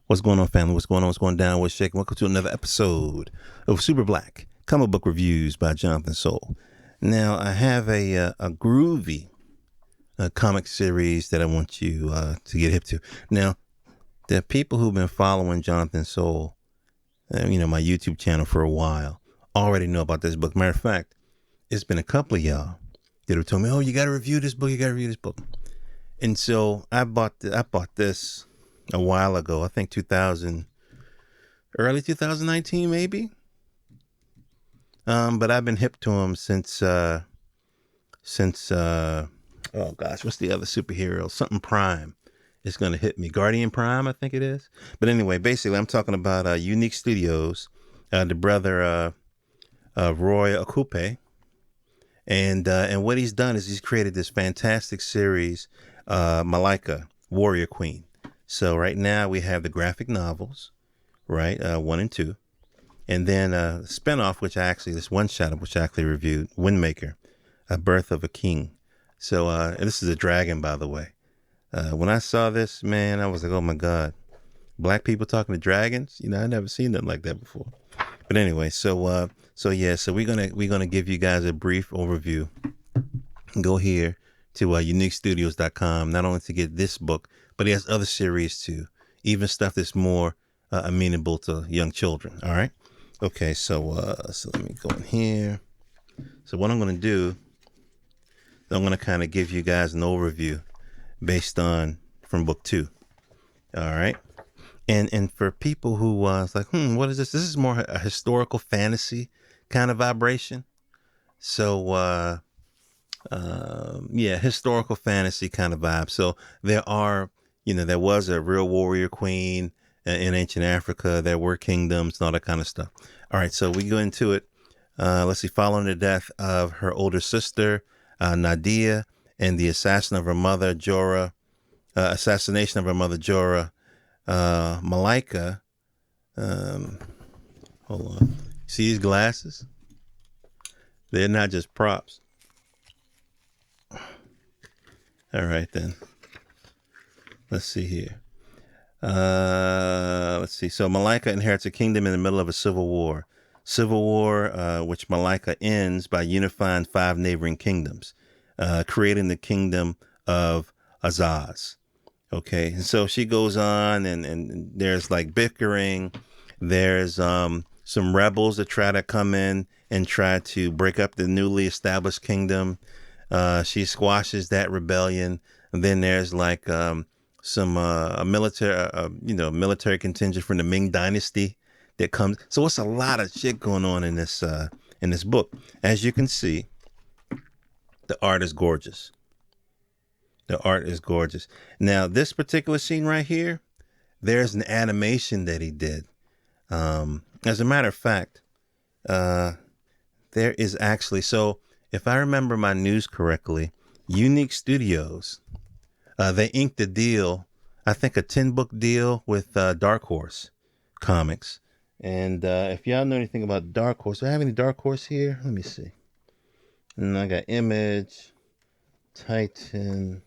What's going on, family? What's going on? What's going down? What's shaking? Welcome to another episode of Super Black Comic Book Reviews by Jonathan Soul. Now, I have a groovy comic series that I want you to get hip to. Now, there are people who've been following Jonathan Soul, my YouTube channel for a while, already know about this book. Matter of fact, it's been a couple of y'all that have told me, "Oh, you got to review this book. You got to review this book." And so I bought this a while ago. I think early 2019, maybe. But I've been hip to him since oh gosh, what's the other superhero? Something Prime is going to hit me. Guardian Prime, I think it is. But anyway, basically, I'm talking about Unique Studios, the brother of Roy Akupe. And what he's done is he's created this fantastic series, Malika, Warrior Queen. So right now we have the graphic novels, right, 1 and 2. And then a spinoff, this one shot of which I actually reviewed, Windmaker, A Birth of a King. So this is a dragon, by the way. When I saw this, man, I was like, oh my God, black people talking to dragons? I never seen nothing like that before. But anyway, so we're gonna give you guys a brief overview. Go here to uniquestudios.com, not only to get this book, but he has other series too, even stuff that's more amenable to young children. All right. Okay. So let me go in here. So what I'm going to do, I'm going to kind of give you guys an overview based on from book 2. All right. And for people who it's like, what is this? This is more a historical fantasy kind of vibration. So, historical fantasy kind of vibe. So there was a real warrior queen in ancient Africa. There were kingdoms and all that kind of stuff. All right, so we go into it. Let's see, following the death of her older sister, Nadia, and the assassination of her mother, Jorah, Malika. Hold on. See these glasses? They're not just props. All right, then. Let's see here. Let's see. So Malika inherits a kingdom in the middle of a civil war. Which Malika ends by unifying 5 neighboring kingdoms, creating the kingdom of Azaz. Okay, and so she goes on, and there's like bickering. There's some rebels that try to come in and try to break up the newly established kingdom. She squashes that rebellion. And then there's like some military contingent from the Ming Dynasty that comes. So it's a lot of shit going on in this book. As you can see, the art is gorgeous. The art is gorgeous. Now, this particular scene right here, there's an animation that he did. As a matter of fact, there is actually, so if I remember my news correctly, Unique Studios, they inked a deal, I think a 10-book deal with Dark Horse Comics. And if y'all know anything about Dark Horse, do I have any Dark Horse here? Let me see. And I got Image, Titan,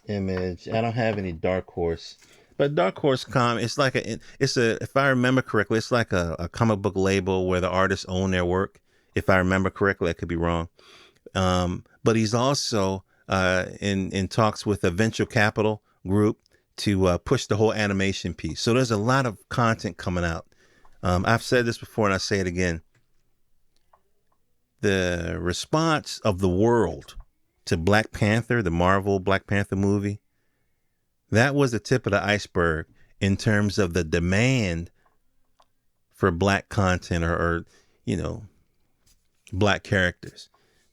Image. I don't have any Dark Horse. But Dark Horse it's like if I remember correctly, it's like a comic book label where the artists own their work. If I remember correctly, I could be wrong. But he's also in talks with a venture capital group to push the whole animation piece. So there's a lot of content coming out. I've said this before and I say it again. The response of the world to Black Panther, the Marvel Black Panther movie, that was the tip of the iceberg in terms of the demand for Black content or Black characters.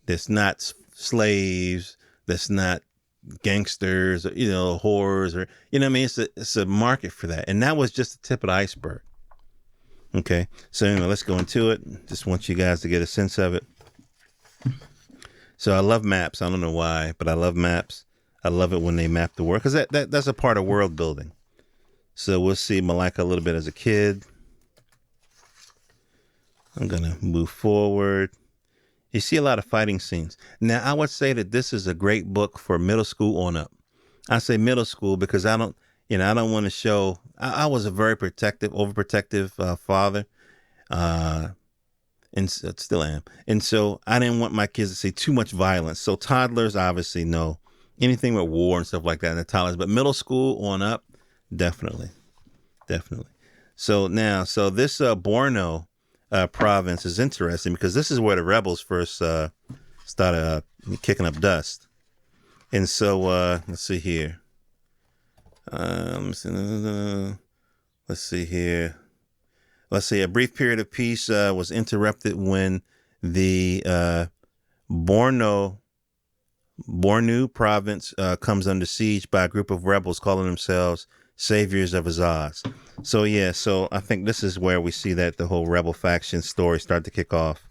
That's not slaves. That's not gangsters, or, whores, or what I mean. It's a market for that, and that was just the tip of the iceberg. Okay, so anyway, let's go into it. Just want you guys to get a sense of it. So I love maps. I don't know why, but I love maps. I love it when they map the world because that's a part of world building. So we'll see Malika a little bit as a kid. I'm gonna move forward. You see a lot of fighting scenes. Now, I would say that this is a great book for middle school on up. I say middle school because I don't, I don't want to show. I was a very protective, overprotective father, uh, and still am. And so I didn't want my kids to see too much violence. So toddlers, obviously, no. Anything with war and stuff like that in the toddlers, but middle school on up, definitely, definitely. So this Borno province is interesting because this is where the rebels first started kicking up dust. And so let's see here. Let's see here. Let's see. A brief period of peace was interrupted when the Borno province comes under siege by a group of rebels calling themselves saviors of Azaz. So yeah, so I think this is where we see that the whole rebel faction story start to kick off.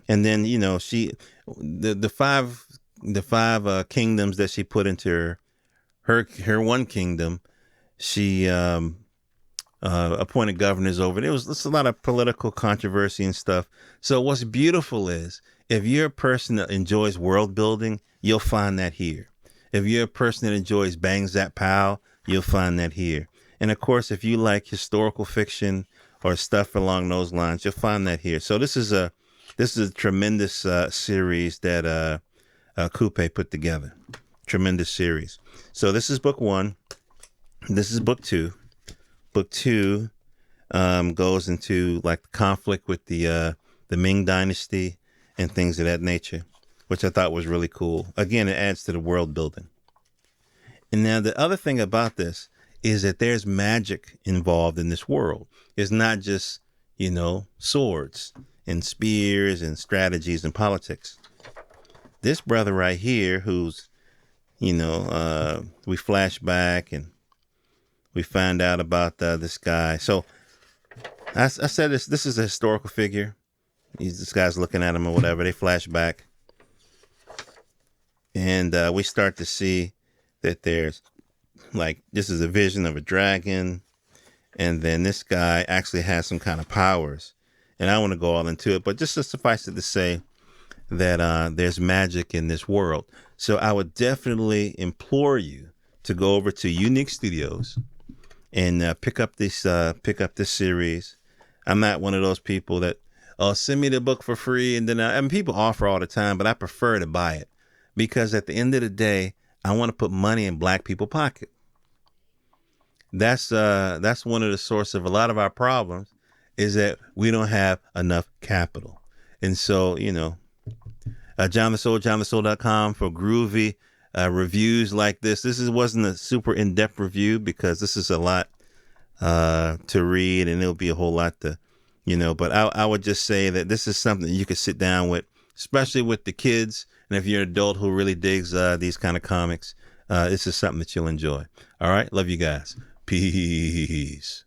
And then the five kingdoms that she put into her one kingdom, she appointed governors over it. It's a lot of political controversy and stuff. So what's beautiful is if you're a person that enjoys world building, you'll find that here. If you're a person that enjoys Bang Zap Pow, you'll find that here. And of course, if you like historical fiction or stuff along those lines, you'll find that here. So this is a tremendous series that Coupe put together. Tremendous series. So this is book one. This is book two. Book two goes into like the conflict with the Ming Dynasty and things of that nature, which I thought was really cool. Again, it adds to the world building. And now the other thing about this is that there's magic involved in this world. It's not just, swords and spears and strategies and politics. This brother right here, who's, we flash back and we find out about this guy. So I said this is a historical figure. This guy's looking at him or whatever. They flash back. And we start to see that there's this is a vision of a dragon. And then this guy actually has some kind of powers. And I want to go all into it, but just to suffice it to say that there's magic in this world. So I would definitely implore you to go over to Unique Studios and pick up this series. I'm not one of those people that send me the book for free, and then people offer all the time, but I prefer to buy it because at the end of the day, I want to put money in Black people's pocket. That's one of the sources of a lot of our problems is that we don't have enough capital, and so JohnTheSoul.com for groovy reviews like this. Wasn't a super in-depth review because this is a lot to read and it'll be a whole lot to, but I would just say that this is something you could sit down with, especially with the kids. And if you're an adult who really digs these kind of comics, this is something that you'll enjoy. All right. Love you guys. Peace.